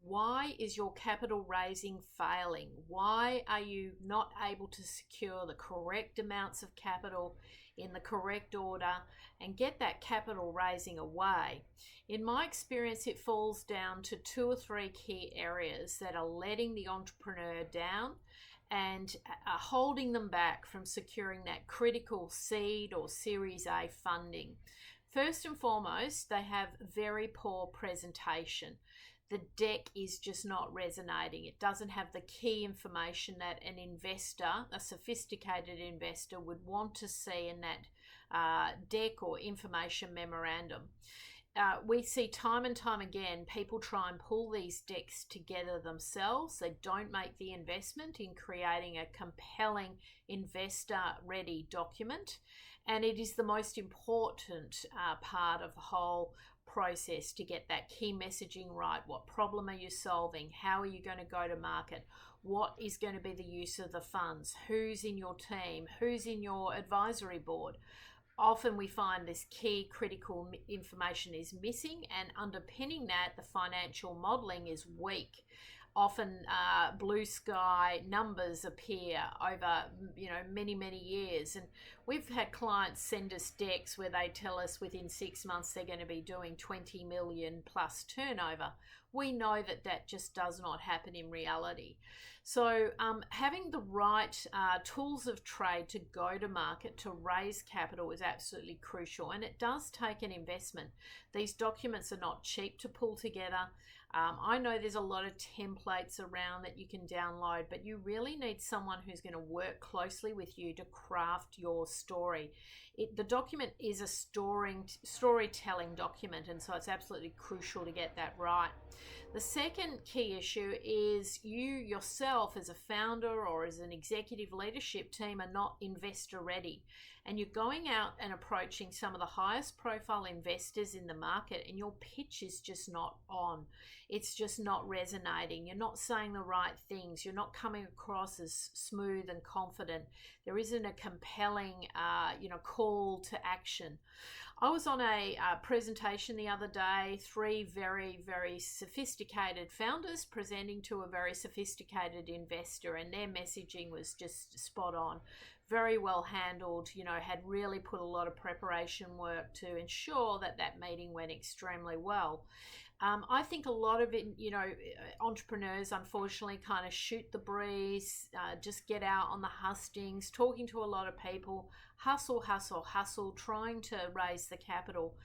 Why is your capital raising failing? Why are you not able to secure the correct amounts of capital in the correct order and get that capital raising away? In my experience, it falls down to two or three key areas that are letting the entrepreneur down and are holding them back from securing that critical seed or Series A funding. First and foremost, they have very poor presentation. The deck is just not resonating. It doesn't have the key information that an investor, a sophisticated investor, would want to see in that deck or information memorandum. We see time and time again people try and pull these decks together themselves. They don't make the investment in creating a compelling investor ready document, and it is the most important part of the whole process to get that key messaging right. What problem are you solving? How are you going to go to market? What is going to be the use of the funds? Who's in your team? Who's in your advisory board? Often we find this key critical information is missing, and underpinning that, the financial modeling is weak. Often blue sky numbers appear over many years, and we've had clients send us decks where they tell us within 6 months they're going to be doing 20 million plus turnover. We know that that just does not happen in reality. So having the right tools of trade to go to market to raise capital is absolutely crucial, and it does take an investment. These documents are not cheap to pull together. I know there's a lot of templates around that you can download, but you really need someone who's going to work closely with you to craft your story. The document is a storytelling document, and so it's absolutely crucial to get that right. The second key issue is you yourself as a founder or as an executive leadership team are not investor ready, and you're going out and approaching some of the highest profile investors in the market, and your pitch is just not on. It's just not resonating. You're not saying the right things. You're not coming across as smooth and confident. There isn't a compelling call to action. I was on a presentation the other day, three very sophisticated founders presenting to a very sophisticated investor, and their messaging was just spot on. Very well handled, had really put a lot of preparation work to ensure that that meeting went extremely well. I think a lot of it, entrepreneurs unfortunately kind of shoot the breeze, just get out on the hustings, talking to a lot of people, hustle, trying to raise the capital.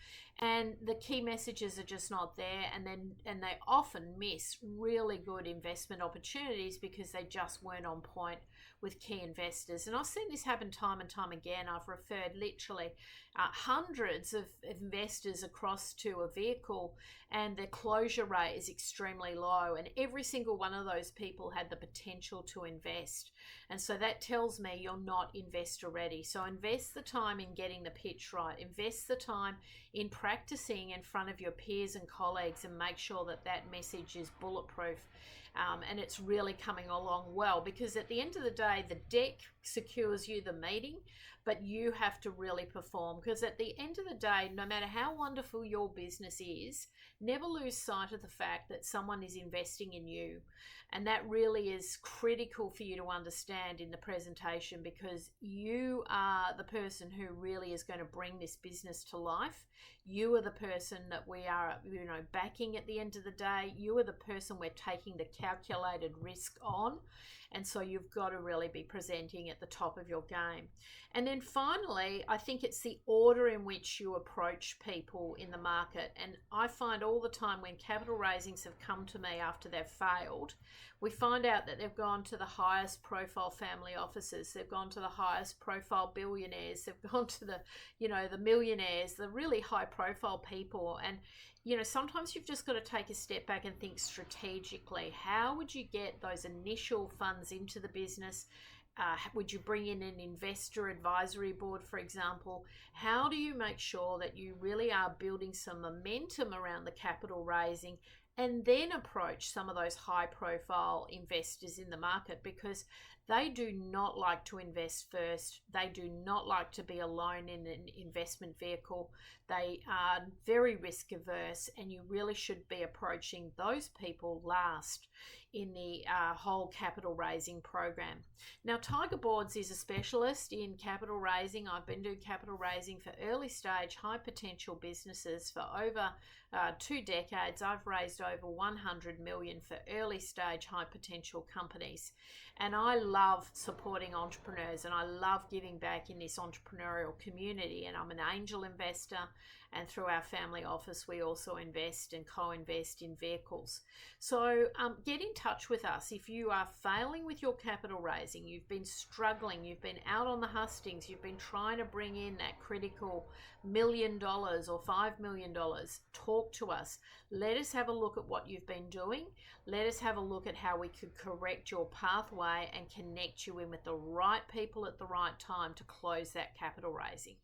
And the key messages are just not there, and they often miss really good investment opportunities because they just weren't on point with key investors. And I've seen this happen time and time again. I've referred literally hundreds of investors across to a vehicle, and the closure rate is extremely low, and every single one of those people had the potential to invest. And so that tells me you're not investor ready. So invest the time in getting the pitch right, invest the time in practicing in front of your peers and colleagues, and make sure that that message is bulletproof. And it's really coming along well, because at the end of the day, the deck secures you the meeting, but you have to really perform. Because at the end of the day, no matter how wonderful your business is, never lose sight of the fact that someone is investing in you. And that really is critical for you to understand in the presentation, because you are the person who really is going to bring this business to life. You are the person that we are, backing at the end of the day. You are the person we're taking the calculated risk on. And so you've got to really be presenting at the top of your game. And then finally, I think it's the order in which you approach people in the market. And I find all the time when capital raisings have come to me after they've failed, we find out that they've gone to the highest profile family offices, they've gone to the highest profile billionaires, they've gone to the millionaires, the really high profile people. And sometimes you've just got to take a step back and think strategically. How would you get those initial funds into the business? Would you bring in an investor advisory board, for example? How do you make sure that you really are building some momentum around the capital raising and then approach some of those high profile investors in the market, because they do not like to invest first. They do not like to be alone in an investment vehicle. They are very risk averse, and you really should be approaching those people last in the whole capital raising program. Now, Tiger Boards is a specialist in capital raising. I've been doing capital raising for early stage, high potential businesses for over 2 decades. I've raised over 100 million for early stage, high potential companies. And I love supporting entrepreneurs, and I love giving back in this entrepreneurial community. And I'm an angel investor, and through our family office, we also invest and co-invest in vehicles. So get in touch with us if you are failing with your capital raising, you've been struggling, you've been out on the hustings, you've been trying to bring in that critical $1 million or $5 million. Talk to us. Let us have a look at what you've been doing. Let us have a look at how we could correct your pathway and connect you in with the right people at the right time to close that capital raising.